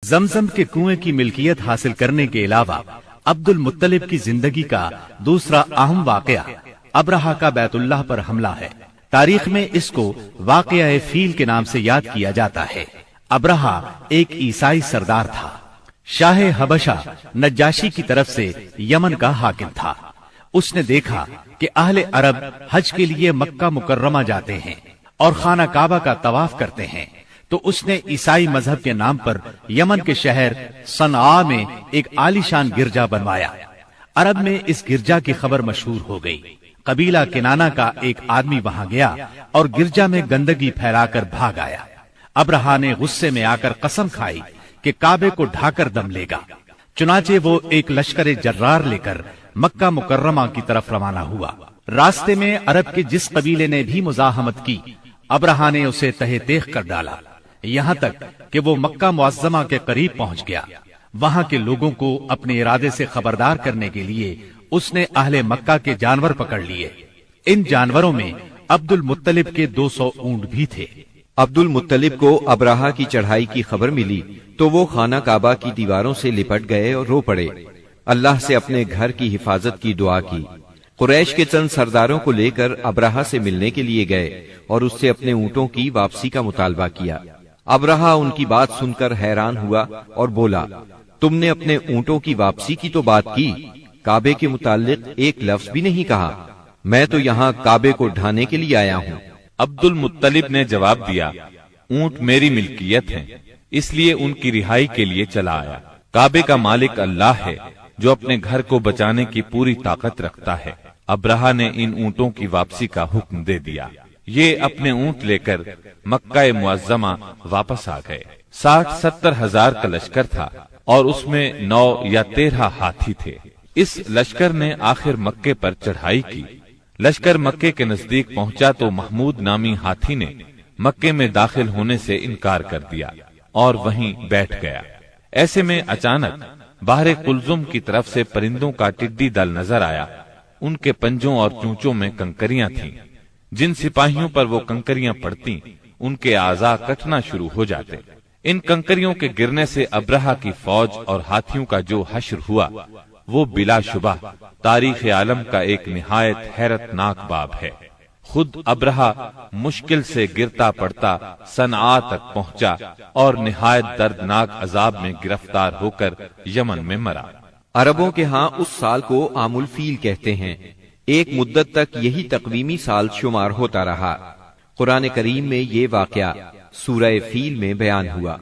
زمزم کے کنویں کی ملکیت حاصل کرنے کے علاوہ عبد المطلب کی زندگی کا دوسرا اہم واقعہ ابرہہ کا بیت اللہ پر حملہ ہے۔ تاریخ میں اس کو واقعہ فیل کے نام سے یاد کیا جاتا ہے۔ ابرہہ ایک عیسائی سردار تھا۔ شاہ حبشہ نجاشی کی طرف سے یمن کا حاکم تھا۔ اس نے دیکھا کہ اہل عرب حج کے لیے مکہ مکرمہ جاتے ہیں اور خانہ کعبہ کا طواف کرتے ہیں، تو اس نے عیسائی مذہب کے نام پر یمن کے شہر صنعاء میں ایک عالیشان گرجا بنوایا۔ عرب میں اس گرجا کی خبر مشہور ہو گئی۔ قبیلہ کنانہ کا ایک آدمی وہاں گیا اور گرجا میں گندگی پھیلا کر بھاگ آیا۔ ابرہہ نے غصے میں آ کر قسم کھائی کہ کعبے کو ڈھا کر دم لے گا۔ چنانچہ وہ ایک لشکر جرار لے کر مکہ مکرمہ کی طرف روانہ ہوا۔ راستے میں عرب کے جس قبیلے نے بھی مزاحمت کی، ابرہہ نے اسے تہہ تیغ کر ڈالا، یہاں تک کہ وہ مکہ معظمہ کے قریب پہنچ گیا۔ وہاں کے لوگوں کو اپنے ارادے سے خبردار کرنے کے لیے اس نے اہل مکہ کے جانور پکڑ لیے۔ ان جانوروں میں عبد المطلب کے 200 اونٹ بھی تھے۔ عبد المطلب کو ابرہہ کی چڑھائی کی خبر ملی تو وہ خانہ کعبہ کی دیواروں سے لپٹ گئے اور رو پڑے، اللہ سے اپنے گھر کی حفاظت کی دعا کی۔ قریش کے چند سرداروں کو لے کر ابرہہ سے ملنے کے لیے گئے اور اس سے اپنے اونٹوں کی واپسی کا مطالبہ کیا۔ ابرہہ ان کی بات سن کر حیران ہوا اور بولا، تم نے اپنے اونٹوں کی واپسی کی تو بات کی، کعبے کے متعلق ایک لفظ بھی نہیں کہا۔ میں تو یہاں کعبے کو ڈھانے کے لیے آیا ہوں۔ عبد المطلب نے جواب دیا، اونٹ میری ملکیت ہیں، اس لیے ان کی رہائی کے لیے چلا آیا۔ کعبے کا مالک اللہ ہے جو اپنے گھر کو بچانے کی پوری طاقت رکھتا ہے۔ ابرہہ نے ان اونٹوں کی واپسی کا حکم دے دیا۔ یہ اپنے اونٹ لے کر مکہ معظمہ واپس آ گئے۔ 60-70 ہزار کا لشکر تھا اور اس میں 9 یا 13 ہاتھی تھے۔ اس لشکر نے آخر مکے پر چڑھائی کی۔ لشکر مکے کے نزدیک پہنچا تو محمود نامی ہاتھی نے مکے میں داخل ہونے سے انکار کر دیا اور وہیں بیٹھ گیا۔ ایسے میں اچانک باہر قلزم کی طرف سے پرندوں کا ٹڈی دل نظر آیا۔ ان کے پنجوں اور چونچوں میں کنکریاں تھیں۔ جن سپاہیوں پر وہ کنکریاں پڑتی ان کے اعضاء کٹنا شروع ہو جاتے۔ ان کنکریوں کے گرنے سے ابرہہ کی فوج اور ہاتھیوں کا جو حشر ہوا وہ بلا شبہ تاریخ عالم کا ایک نہایت حیرت ناک باب ہے۔ خود ابرہہ مشکل سے گرتا پڑتا صنعاء تک پہنچا اور نہایت دردناک عذاب میں گرفتار ہو کر یمن میں مرا۔ عربوں کے ہاں اس سال کو عام الفیل کہتے ہیں۔ ایک مدت تک یہی تقویمی سال شمار ہوتا رہا۔ قرآن کریم میں یہ واقعہ سورہ فیل میں بیان ہوا۔